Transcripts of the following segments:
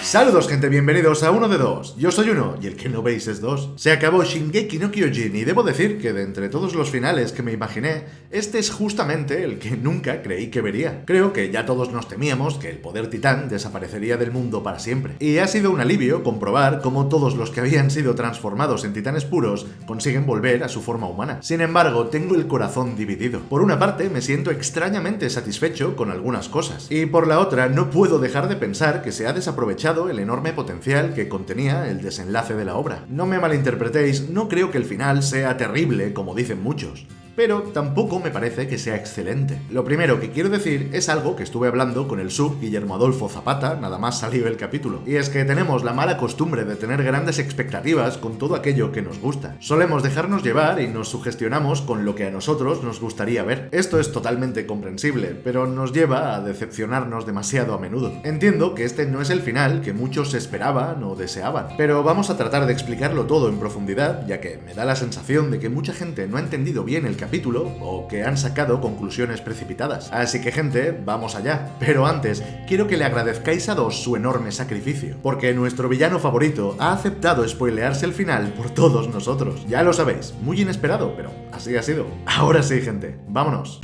Saludos gente, bienvenidos a Uno de Dos. Yo soy uno y el que no veis es dos. Se acabó Shingeki no Kyojin y debo decir que de entre todos los finales que me imaginé, este es justamente el que nunca creí que vería. Creo que ya todos nos temíamos que el poder titán desaparecería del mundo para siempre. Y ha sido un alivio comprobar cómo todos los que habían sido transformados en titanes puros consiguen volver a su forma humana. Sin embargo, tengo el corazón dividido. Por una parte, me siento extrañamente satisfecho con algunas cosas. Y por la otra, no puedo dejar de pensar que se ha desaprovechado el enorme potencial que contenía el desenlace de la obra. No me malinterpretéis, no creo que el final sea terrible como dicen muchos, pero tampoco me parece que sea excelente. Lo primero que quiero decir es algo que estuve hablando con el sub Guillermo Adolfo Zapata, nada más salió el capítulo, y es que tenemos la mala costumbre de tener grandes expectativas con todo aquello que nos gusta. Solemos dejarnos llevar y nos sugestionamos con lo que a nosotros nos gustaría ver. Esto es totalmente comprensible, pero nos lleva a decepcionarnos demasiado a menudo. Entiendo que este no es el final que muchos esperaban o deseaban, pero vamos a tratar de explicarlo todo en profundidad, ya que me da la sensación de que mucha gente no ha entendido bien el capítulo o que han sacado conclusiones precipitadas. Así que gente, vamos allá. Pero antes, quiero que le agradezcáis a Dos su enorme sacrificio, porque nuestro villano favorito ha aceptado spoilearse el final por todos nosotros. Ya lo sabéis, muy inesperado, pero así ha sido. Ahora sí, gente, vámonos.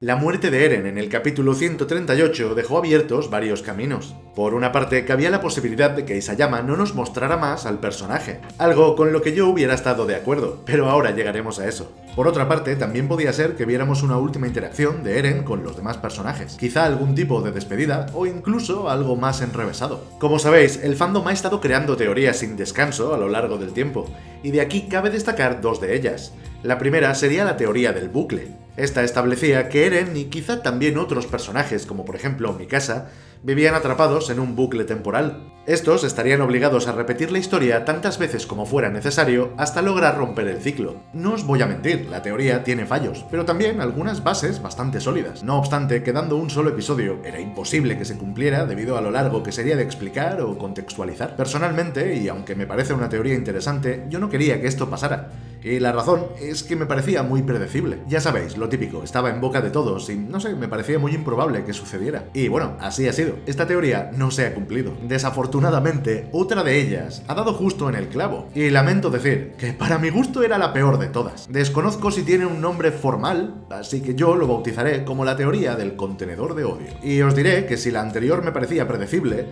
La muerte de Eren en el capítulo 138 dejó abiertos varios caminos. Por una parte, cabía la posibilidad de que Isayama no nos mostrara más al personaje, algo con lo que yo hubiera estado de acuerdo, pero ahora llegaremos a eso. Por otra parte, también podía ser que viéramos una última interacción de Eren con los demás personajes, quizá algún tipo de despedida o incluso algo más enrevesado. Como sabéis, el fandom ha estado creando teorías sin descanso a lo largo del tiempo, y de aquí cabe destacar dos de ellas. La primera sería la teoría del bucle. Esta establecía que Eren y quizá también otros personajes, como por ejemplo Mikasa, vivían atrapados en un bucle temporal. Estos estarían obligados a repetir la historia tantas veces como fuera necesario hasta lograr romper el ciclo. No os voy a mentir, la teoría tiene fallos, pero también algunas bases bastante sólidas. No obstante, quedando un solo episodio, era imposible que se cumpliera debido a lo largo que sería de explicar o contextualizar. Personalmente, y aunque me parece una teoría interesante, yo no quería que esto pasara. Y la razón es que me parecía muy predecible. Ya sabéis, lo típico, estaba en boca de todos y, no sé, me parecía muy improbable que sucediera. Y bueno, así ha sido. Esta teoría no se ha cumplido. Desafortunadamente, otra de ellas ha dado justo en el clavo. Y lamento decir que para mi gusto era la peor de todas. Desconozco si tiene un nombre formal, así que yo lo bautizaré como la teoría del contenedor de odio. Y os diré que si la anterior me parecía predecible,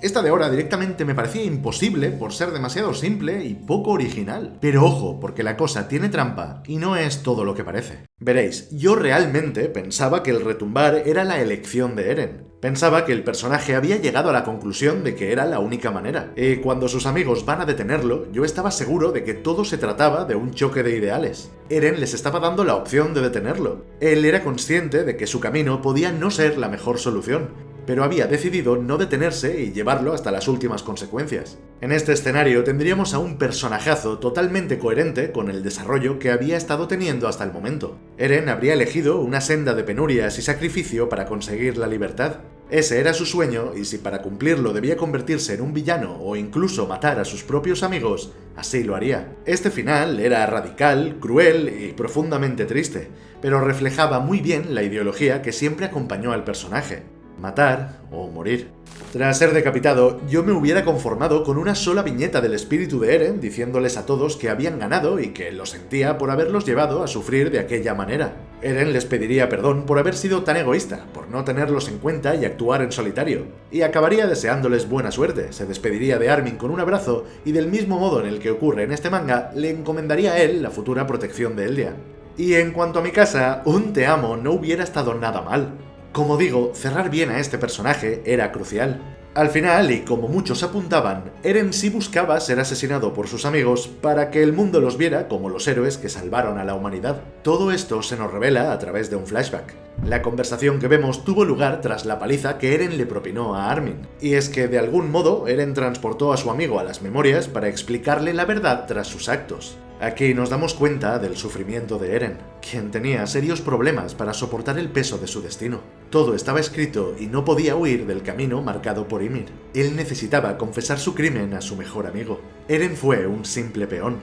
esta de ahora directamente me parecía imposible por ser demasiado simple y poco original. Pero ojo, porque la cosa tiene trampa y no es todo lo que parece. Veréis, yo realmente pensaba que el retumbar era la elección de Eren. Pensaba que el personaje había llegado a la conclusión de que era la única manera. Y cuando sus amigos van a detenerlo, yo estaba seguro de que todo se trataba de un choque de ideales. Eren les estaba dando la opción de detenerlo. Él era consciente de que su camino podía no ser la mejor solución, pero había decidido no detenerse y llevarlo hasta las últimas consecuencias. En este escenario tendríamos a un personajazo totalmente coherente con el desarrollo que había estado teniendo hasta el momento. Eren habría elegido una senda de penurias y sacrificio para conseguir la libertad. Ese era su sueño, y si para cumplirlo debía convertirse en un villano o incluso matar a sus propios amigos, así lo haría. Este final era radical, cruel y profundamente triste, pero reflejaba muy bien la ideología que siempre acompañó al personaje: matar o morir. Tras ser decapitado, yo me hubiera conformado con una sola viñeta del espíritu de Eren diciéndoles a todos que habían ganado y que lo sentía por haberlos llevado a sufrir de aquella manera. Eren les pediría perdón por haber sido tan egoísta, por no tenerlos en cuenta y actuar en solitario, y acabaría deseándoles buena suerte. Se despediría de Armin con un abrazo y, del mismo modo en el que ocurre en este manga, le encomendaría a él la futura protección de Eldia. Y en cuanto a Mikasa, un te amo no hubiera estado nada mal. Como digo, cerrar bien a este personaje era crucial. Al final, y como muchos apuntaban, Eren sí buscaba ser asesinado por sus amigos para que el mundo los viera como los héroes que salvaron a la humanidad. Todo esto se nos revela a través de un flashback. La conversación que vemos tuvo lugar tras la paliza que Eren le propinó a Armin. Y es que de algún modo Eren transportó a su amigo a las memorias para explicarle la verdad tras sus actos. Aquí nos damos cuenta del sufrimiento de Eren, quien tenía serios problemas para soportar el peso de su destino. Todo estaba escrito y no podía huir del camino marcado por Ymir. Él necesitaba confesar su crimen a su mejor amigo. Eren fue un simple peón,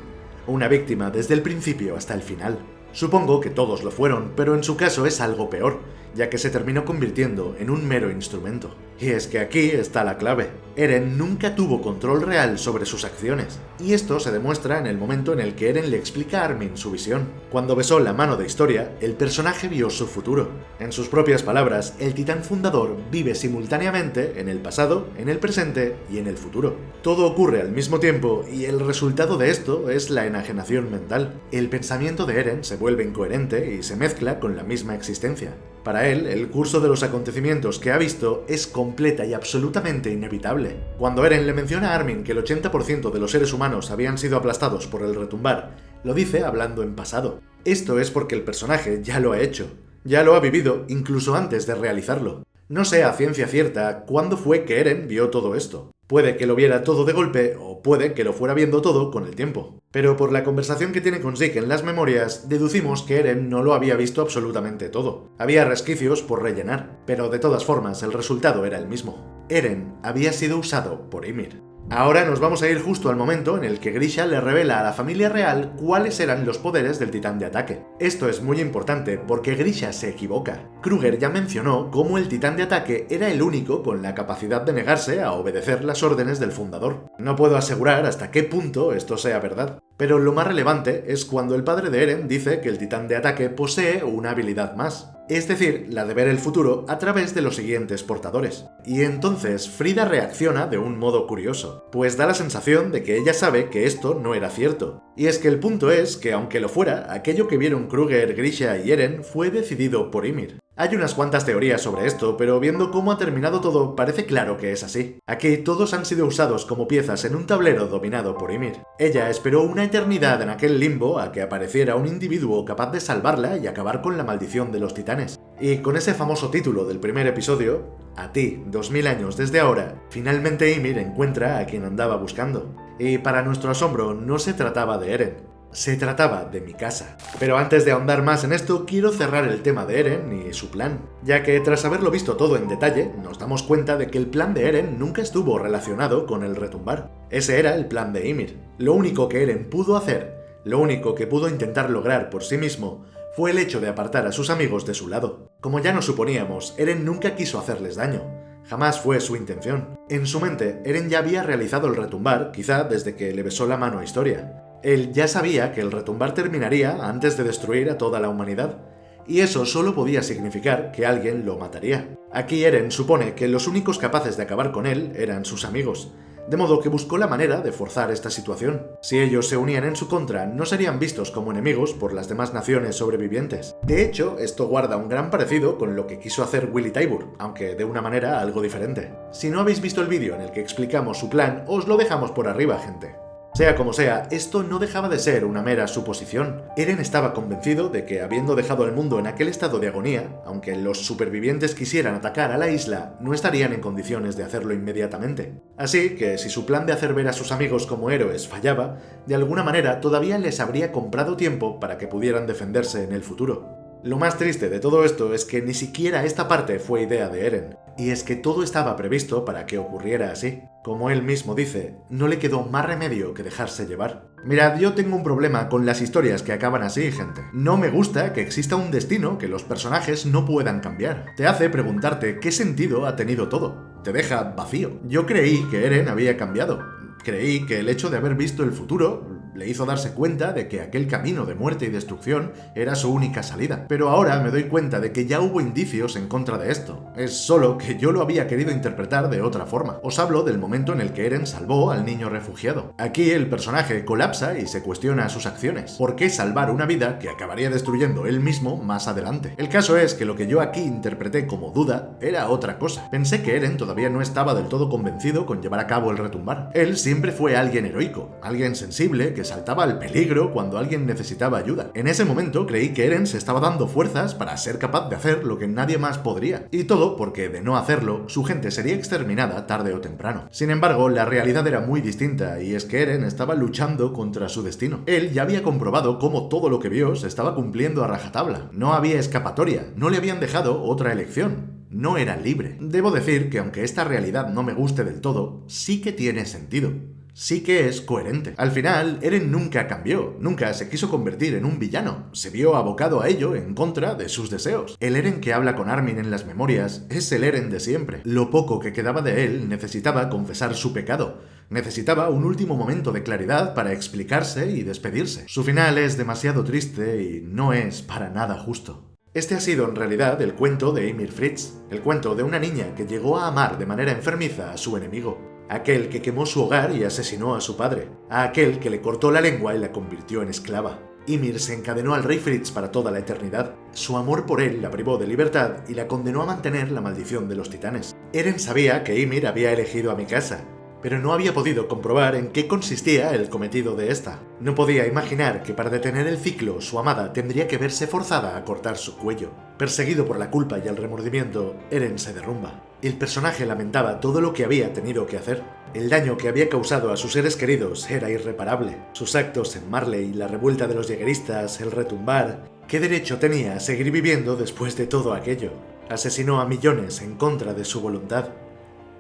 una víctima desde el principio hasta el final. Supongo que todos lo fueron, pero en su caso es algo peor, ya que se terminó convirtiendo en un mero instrumento. Y es que aquí está la clave. Eren nunca tuvo control real sobre sus acciones, y esto se demuestra en el momento en el que Eren le explica a Armin su visión. Cuando besó la mano de Historia, el personaje vio su futuro. En sus propias palabras, el titán fundador vive simultáneamente en el pasado, en el presente y en el futuro. Todo ocurre al mismo tiempo, y el resultado de esto es la enajenación mental. El pensamiento de Eren se vuelve incoherente y se mezcla con la misma existencia. Para él, el curso de los acontecimientos que ha visto es completa y absolutamente inevitable. Cuando Eren le menciona a Armin que el 80% de los seres humanos habían sido aplastados por el retumbar, lo dice hablando en pasado. Esto es porque el personaje ya lo ha hecho, ya lo ha vivido incluso antes de realizarlo. No sé a ciencia cierta cuándo fue que Eren vio todo esto. Puede que lo viera todo de golpe o puede que lo fuera viendo todo con el tiempo. Pero por la conversación que tiene con Zeke en las memorias, deducimos que Eren no lo había visto absolutamente todo. Había resquicios por rellenar, pero de todas formas el resultado era el mismo. Eren había sido usado por Ymir. Ahora nos vamos a ir justo al momento en el que Grisha le revela a la familia real cuáles eran los poderes del titán de ataque. Esto es muy importante porque Grisha se equivoca. Kruger ya mencionó cómo el titán de ataque era el único con la capacidad de negarse a obedecer las órdenes del fundador. No puedo asegurar hasta qué punto esto sea verdad, pero lo más relevante es cuando el padre de Eren dice que el titán de ataque posee una habilidad más, es decir, la de ver el futuro a través de los siguientes portadores. Y entonces Frida reacciona de un modo curioso, pues da la sensación de que ella sabe que esto no era cierto. Y es que el punto es que aunque lo fuera, aquello que vieron Kruger, Grisha y Eren fue decidido por Ymir. Hay unas cuantas teorías sobre esto, pero viendo cómo ha terminado todo, parece claro que es así. Aquí todos han sido usados como piezas en un tablero dominado por Ymir. Ella esperó una eternidad en aquel limbo a que apareciera un individuo capaz de salvarla y acabar con la maldición de los titanes. Y con ese famoso título del primer episodio, a ti, 2000 años desde ahora, finalmente Ymir encuentra a quien andaba buscando. Y para nuestro asombro, no se trataba de Eren. Se trataba de Mikasa. Pero antes de ahondar más en esto, quiero cerrar el tema de Eren y su plan, ya que tras haberlo visto todo en detalle, nos damos cuenta de que el plan de Eren nunca estuvo relacionado con el retumbar. Ese era el plan de Ymir. Lo único que Eren pudo hacer, lo único que pudo intentar lograr por sí mismo, fue el hecho de apartar a sus amigos de su lado. Como ya nos suponíamos, Eren nunca quiso hacerles daño. Jamás fue su intención. En su mente, Eren ya había realizado el retumbar, quizá desde que le besó la mano a Historia. Él ya sabía que el retumbar terminaría antes de destruir a toda la humanidad, y eso solo podía significar que alguien lo mataría. Aquí Eren supone que los únicos capaces de acabar con él eran sus amigos, de modo que buscó la manera de forzar esta situación. Si ellos se unían en su contra, no serían vistos como enemigos por las demás naciones sobrevivientes. De hecho, esto guarda un gran parecido con lo que quiso hacer Willy Tybur, aunque de una manera algo diferente. Si no habéis visto el vídeo en el que explicamos su plan, os lo dejamos por arriba, gente. Sea como sea, esto no dejaba de ser una mera suposición. Eren estaba convencido de que, habiendo dejado al mundo en aquel estado de agonía, aunque los supervivientes quisieran atacar a la isla, no estarían en condiciones de hacerlo inmediatamente. Así que, si su plan de hacer ver a sus amigos como héroes fallaba, de alguna manera todavía les habría comprado tiempo para que pudieran defenderse en el futuro. Lo más triste de todo esto es que ni siquiera esta parte fue idea de Eren, y es que todo estaba previsto para que ocurriera así. Como él mismo dice, no le quedó más remedio que dejarse llevar. Mirad, yo tengo un problema con las historias que acaban así, gente. No me gusta que exista un destino que los personajes no puedan cambiar. Te hace preguntarte qué sentido ha tenido todo. Te deja vacío. Yo creí que Eren había cambiado. Creí que el hecho de haber visto el futuro le hizo darse cuenta de que aquel camino de muerte y destrucción era su única salida. Pero ahora me doy cuenta de que ya hubo indicios en contra de esto. Es solo que yo lo había querido interpretar de otra forma. Os hablo del momento en el que Eren salvó al niño refugiado. Aquí el personaje colapsa y se cuestiona sus acciones. ¿Por qué salvar una vida que acabaría destruyendo él mismo más adelante? El caso es que lo que yo aquí interpreté como duda era otra cosa. Pensé que Eren todavía no estaba del todo convencido con llevar a cabo el retumbar. Él siempre fue alguien heroico, alguien sensible que saltaba al peligro cuando alguien necesitaba ayuda. En ese momento creí que Eren se estaba dando fuerzas para ser capaz de hacer lo que nadie más podría. Y todo porque, de no hacerlo, su gente sería exterminada tarde o temprano. Sin embargo, la realidad era muy distinta, y es que Eren estaba luchando contra su destino. Él ya había comprobado cómo todo lo que vio se estaba cumpliendo a rajatabla. No había escapatoria, no le habían dejado otra elección. No era libre. Debo decir que aunque esta realidad no me guste del todo, sí que tiene sentido. Sí que es coherente. Al final, Eren nunca cambió, nunca se quiso convertir en un villano, se vio abocado a ello en contra de sus deseos. El Eren que habla con Armin en las memorias es el Eren de siempre. Lo poco que quedaba de él necesitaba confesar su pecado, necesitaba un último momento de claridad para explicarse y despedirse. Su final es demasiado triste y no es para nada justo. Este ha sido en realidad el cuento de Ymir Fritz, el cuento de una niña que llegó a amar de manera enfermiza a su enemigo. Aquel que quemó su hogar y asesinó a su padre, a aquel que le cortó la lengua y la convirtió en esclava. Ymir se encadenó al rey Fritz para toda la eternidad. Su amor por él la privó de libertad y la condenó a mantener la maldición de los titanes. Eren sabía que Ymir había elegido a Mikasa, pero no había podido comprobar en qué consistía el cometido de esta. No podía imaginar que para detener el ciclo su amada tendría que verse forzada a cortar su cuello. Perseguido por la culpa y el remordimiento, Eren se derrumba. El personaje lamentaba todo lo que había tenido que hacer. El daño que había causado a sus seres queridos era irreparable. Sus actos en Marley, la revuelta de los jägeristas, el retumbar... ¿Qué derecho tenía a seguir viviendo después de todo aquello? Asesinó a millones en contra de su voluntad.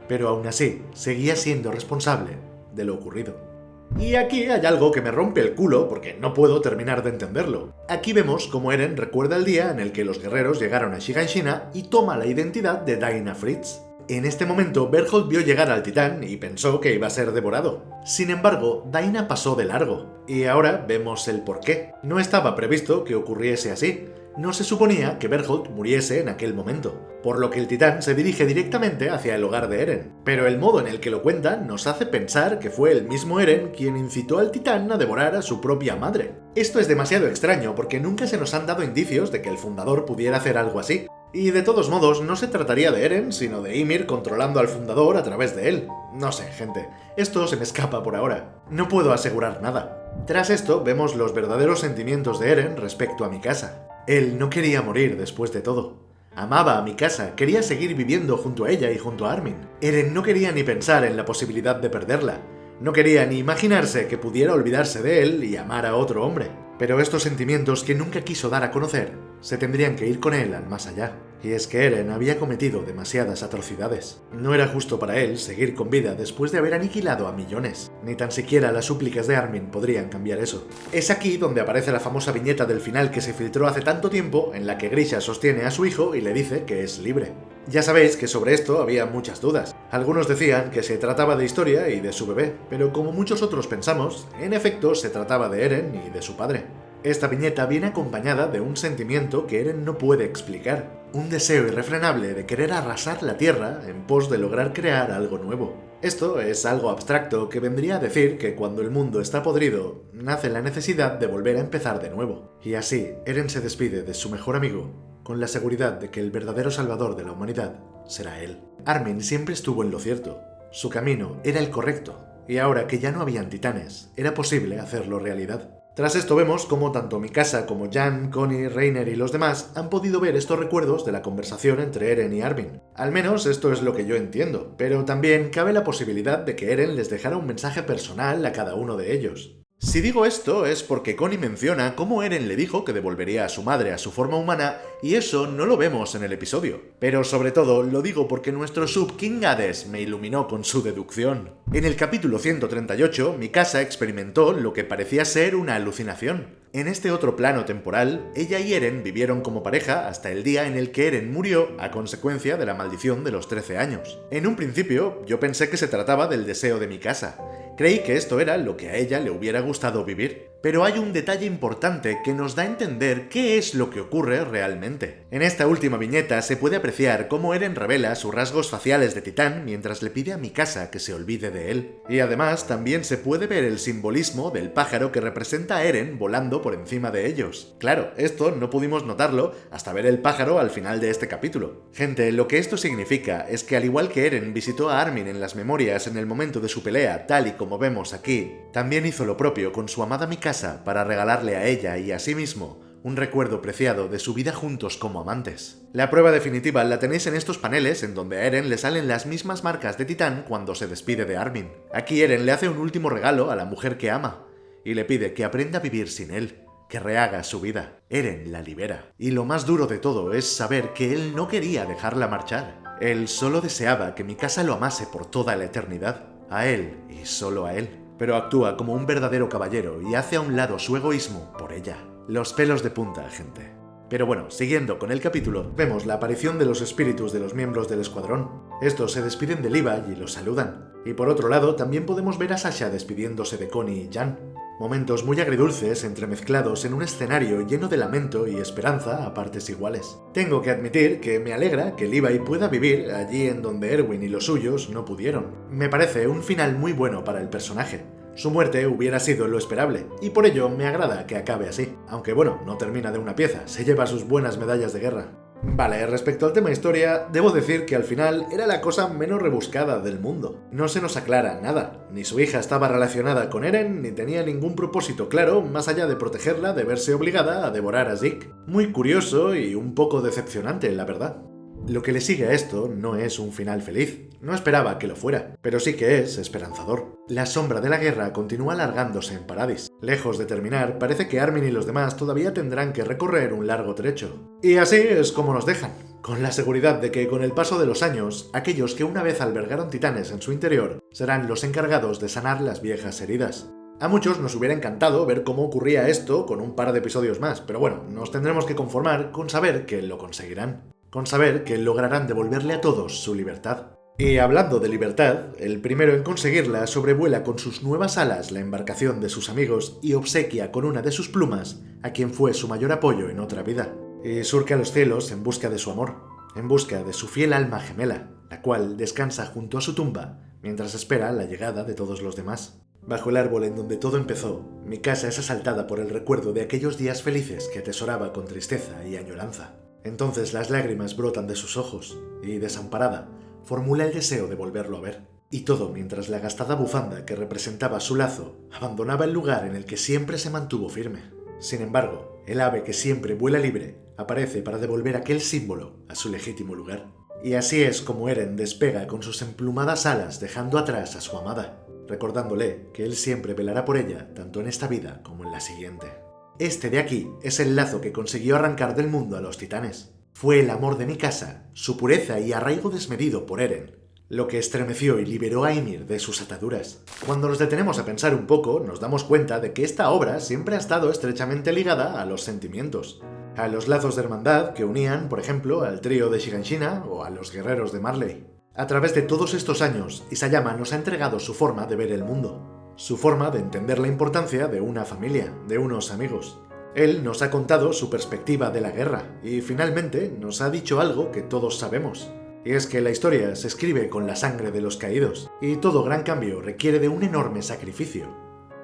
Pero aún así, seguía siendo responsable de lo ocurrido. Y aquí hay algo que me rompe el culo porque no puedo terminar de entenderlo. Aquí vemos cómo Eren recuerda el día en el que los guerreros llegaron a Shiganshina y toma la identidad de Dinah Fritz. En este momento, Bertholdt vio llegar al titán y pensó que iba a ser devorado. Sin embargo, Dinah pasó de largo. Y ahora vemos el porqué. No estaba previsto que ocurriese así. No se suponía que Bertholdt muriese en aquel momento, por lo que el titán se dirige directamente hacia el hogar de Eren. Pero el modo en el que lo cuentan nos hace pensar que fue el mismo Eren quien incitó al titán a devorar a su propia madre. Esto es demasiado extraño porque nunca se nos han dado indicios de que el fundador pudiera hacer algo así. Y de todos modos, no se trataría de Eren, sino de Ymir controlando al fundador a través de él. No sé, gente, esto se me escapa por ahora. No puedo asegurar nada. Tras esto, vemos los verdaderos sentimientos de Eren respecto a Mikasa. Él no quería morir después de todo. Amaba a Mikasa, quería seguir viviendo junto a ella y junto a Armin. Eren no quería ni pensar en la posibilidad de perderla. No quería ni imaginarse que pudiera olvidarse de él y amar a otro hombre. Pero estos sentimientos que nunca quiso dar a conocer se tendrían que ir con él al más allá. Y es que Eren había cometido demasiadas atrocidades. No era justo para él seguir con vida después de haber aniquilado a millones. Ni tan siquiera las súplicas de Armin podrían cambiar eso. Es aquí donde aparece la famosa viñeta del final que se filtró hace tanto tiempo, en la que Grisha sostiene a su hijo y le dice que es libre. Ya sabéis que sobre esto había muchas dudas. Algunos decían que se trataba de Historia y de su bebé, pero como muchos otros pensamos, en efecto se trataba de Eren y de su padre. Esta viñeta viene acompañada de un sentimiento que Eren no puede explicar, un deseo irrefrenable de querer arrasar la tierra en pos de lograr crear algo nuevo. Esto es algo abstracto que vendría a decir que cuando el mundo está podrido, nace la necesidad de volver a empezar de nuevo. Y así, Eren se despide de su mejor amigo, con la seguridad de que el verdadero salvador de la humanidad será él. Armin siempre estuvo en lo cierto, su camino era el correcto, y ahora que ya no habían titanes, era posible hacerlo realidad. Tras esto vemos cómo tanto Mikasa como Jan, Connie, Reiner y los demás han podido ver estos recuerdos de la conversación entre Eren y Armin. Al menos esto es lo que yo entiendo, pero también cabe la posibilidad de que Eren les dejara un mensaje personal a cada uno de ellos. Si digo esto es porque Connie menciona cómo Eren le dijo que devolvería a su madre a su forma humana y eso no lo vemos en el episodio. Pero sobre todo lo digo porque nuestro sub King Hades me iluminó con su deducción. En el capítulo 138, Mikasa experimentó lo que parecía ser una alucinación. En este otro plano temporal, ella y Eren vivieron como pareja hasta el día en el que Eren murió a consecuencia de la maldición de los 13 años. En un principio, yo pensé que se trataba del deseo de Mikasa. Creí que esto era lo que a ella le hubiera gustado vivir, pero hay un detalle importante que nos da a entender qué es lo que ocurre realmente. En esta última viñeta se puede apreciar cómo Eren revela sus rasgos faciales de titán mientras le pide a Mikasa que se olvide de él. Y además también se puede ver el simbolismo del pájaro que representa a Eren volando por encima de ellos. Claro, esto no pudimos notarlo hasta ver el pájaro al final de este capítulo. Gente, lo que esto significa es que al igual que Eren visitó a Armin en las memorias en el momento de su pelea, tal y como vemos aquí, también hizo lo propio con su amada Mikasa para regalarle a ella y a sí mismo un recuerdo preciado de su vida juntos como amantes. La prueba definitiva la tenéis en estos paneles en donde a Eren le salen las mismas marcas de titán cuando se despide de Armin. Aquí Eren le hace un último regalo a la mujer que ama y le pide que aprenda a vivir sin él, que rehaga su vida. Eren la libera. Y lo más duro de todo es saber que él no quería dejarla marchar. Él solo deseaba que Mikasa lo amase por toda la eternidad, a él y solo a él. Pero actúa como un verdadero caballero y hace a un lado su egoísmo por ella. Los pelos de punta, gente. Pero bueno, siguiendo con el capítulo, vemos la aparición de los espíritus de los miembros del escuadrón. Estos se despiden de Levi y los saludan. Y por otro lado, también podemos ver a Sasha despidiéndose de Connie y Jan. Momentos muy agridulces entremezclados en un escenario lleno de lamento y esperanza a partes iguales. Tengo que admitir que me alegra que Levi pueda vivir allí en donde Erwin y los suyos no pudieron. Me parece un final muy bueno para el personaje. Su muerte hubiera sido lo esperable, y por ello me agrada que acabe así. Aunque bueno, no termina de una pieza, se lleva sus buenas medallas de guerra. Vale, respecto al tema historia, debo decir que al final era la cosa menos rebuscada del mundo. No se nos aclara nada, ni su hija estaba relacionada con Eren, ni tenía ningún propósito claro más allá de protegerla de verse obligada a devorar a Zeke. Muy curioso y un poco decepcionante, la verdad. Lo que le sigue a esto no es un final feliz, no esperaba que lo fuera, pero sí que es esperanzador. La sombra de la guerra continúa alargándose en Paradis. Lejos de terminar, parece que Armin y los demás todavía tendrán que recorrer un largo trecho. Y así es como nos dejan, con la seguridad de que con el paso de los años, aquellos que una vez albergaron titanes en su interior serán los encargados de sanar las viejas heridas. A muchos nos hubiera encantado ver cómo ocurría esto con un par de episodios más, pero bueno, nos tendremos que conformar con saber que lo conseguirán. Con saber que lograrán devolverle a todos su libertad. Y hablando de libertad, el primero en conseguirla sobrevuela con sus nuevas alas la embarcación de sus amigos y obsequia con una de sus plumas a quien fue su mayor apoyo en otra vida. Y surca los cielos en busca de su amor, en busca de su fiel alma gemela, la cual descansa junto a su tumba mientras espera la llegada de todos los demás. Bajo el árbol en donde todo empezó, Mikasa es asaltada por el recuerdo de aquellos días felices que atesoraba con tristeza y añoranza. Entonces las lágrimas brotan de sus ojos y, desamparada, formula el deseo de volverlo a ver. Y todo mientras la gastada bufanda que representaba su lazo abandonaba el lugar en el que siempre se mantuvo firme. Sin embargo, el ave que siempre vuela libre aparece para devolver aquel símbolo a su legítimo lugar. Y así es como Eren despega con sus emplumadas alas dejando atrás a su amada, recordándole que él siempre velará por ella tanto en esta vida como en la siguiente. Este de aquí es el lazo que consiguió arrancar del mundo a los titanes. Fue el amor de Mikasa, su pureza y arraigo desmedido por Eren, lo que estremeció y liberó a Ymir de sus ataduras. Cuando nos detenemos a pensar un poco, nos damos cuenta de que esta obra siempre ha estado estrechamente ligada a los sentimientos, a los lazos de hermandad que unían, por ejemplo, al trío de Shiganshina o a los guerreros de Marley. A través de todos estos años, Isayama nos ha entregado su forma de ver el mundo. Su forma de entender la importancia de una familia, de unos amigos. Él nos ha contado su perspectiva de la guerra y finalmente nos ha dicho algo que todos sabemos. Y es que la historia se escribe con la sangre de los caídos y todo gran cambio requiere de un enorme sacrificio.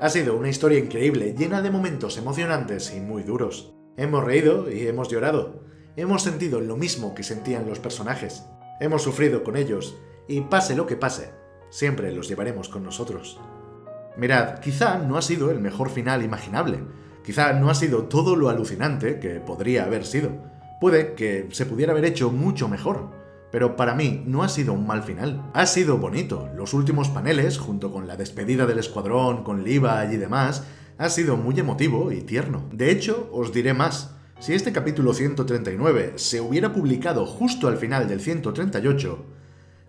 Ha sido una historia increíble, llena de momentos emocionantes y muy duros. Hemos reído y hemos llorado. Hemos sentido lo mismo que sentían los personajes. Hemos sufrido con ellos y pase lo que pase, siempre los llevaremos con nosotros. Mirad, quizá no ha sido el mejor final imaginable, quizá no ha sido todo lo alucinante que podría haber sido, puede que se pudiera haber hecho mucho mejor, pero para mí no ha sido un mal final. Ha sido bonito, los últimos paneles, junto con la despedida del escuadrón, con Levi y demás, ha sido muy emotivo y tierno. De hecho, os diré más, si este capítulo 139 se hubiera publicado justo al final del 138,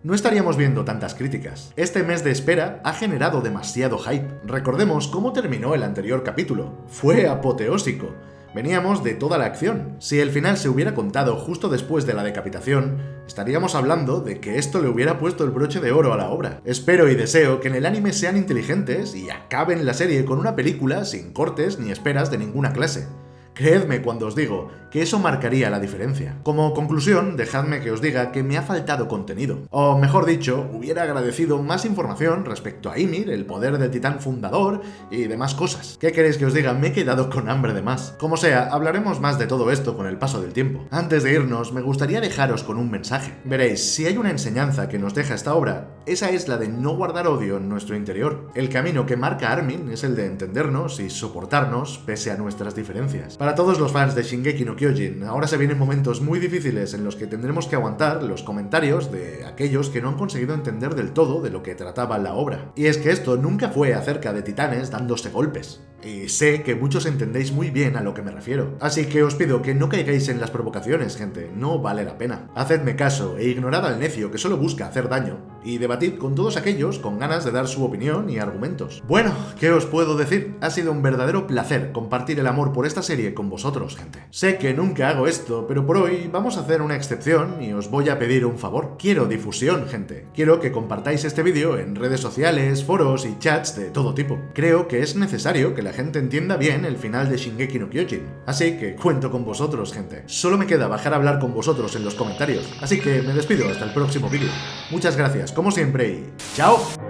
no estaríamos viendo tantas críticas. Este mes de espera ha generado demasiado hype. Recordemos cómo terminó el anterior capítulo. Fue apoteósico. Veníamos de toda la acción. Si el final se hubiera contado justo después de la decapitación, estaríamos hablando de que esto le hubiera puesto el broche de oro a la obra. Espero y deseo que en el anime sean inteligentes y acaben la serie con una película sin cortes ni esperas de ninguna clase. Creedme cuando os digo que eso marcaría la diferencia. Como conclusión, dejadme que os diga que me ha faltado contenido. O mejor dicho, hubiera agradecido más información respecto a Ymir, el poder del titán fundador y demás cosas. ¿Qué queréis que os diga? Me he quedado con hambre de más. Como sea, hablaremos más de todo esto con el paso del tiempo. Antes de irnos, me gustaría dejaros con un mensaje. Veréis, si hay una enseñanza que nos deja esta obra, esa es la de no guardar odio en nuestro interior. El camino que marca Armin es el de entendernos y soportarnos pese a nuestras diferencias. Para todos los fans de Shingeki no Kyojin, ahora se vienen momentos muy difíciles en los que tendremos que aguantar los comentarios de aquellos que no han conseguido entender del todo de lo que trataba la obra. Y es que esto nunca fue acerca de titanes dándose golpes. Y sé que muchos entendéis muy bien a lo que me refiero. Así que os pido que no caigáis en las provocaciones, gente, no vale la pena. Hacedme caso e ignorad al necio que solo busca hacer daño, y debatid con todos aquellos con ganas de dar su opinión y argumentos. Bueno, ¿qué os puedo decir? Ha sido un verdadero placer compartir el amor por esta serie con vosotros, gente. Sé que nunca hago esto, pero por hoy vamos a hacer una excepción y os voy a pedir un favor. Quiero difusión, gente. Quiero que compartáis este vídeo en redes sociales, foros y chats de todo tipo. Creo que es necesario que la gente entienda bien el final de Shingeki no Kyojin. Así que cuento con vosotros, gente. Solo me queda bajar a hablar con vosotros en los comentarios. Así que me despido hasta el próximo vídeo. Muchas gracias, como siempre, y ¡chao!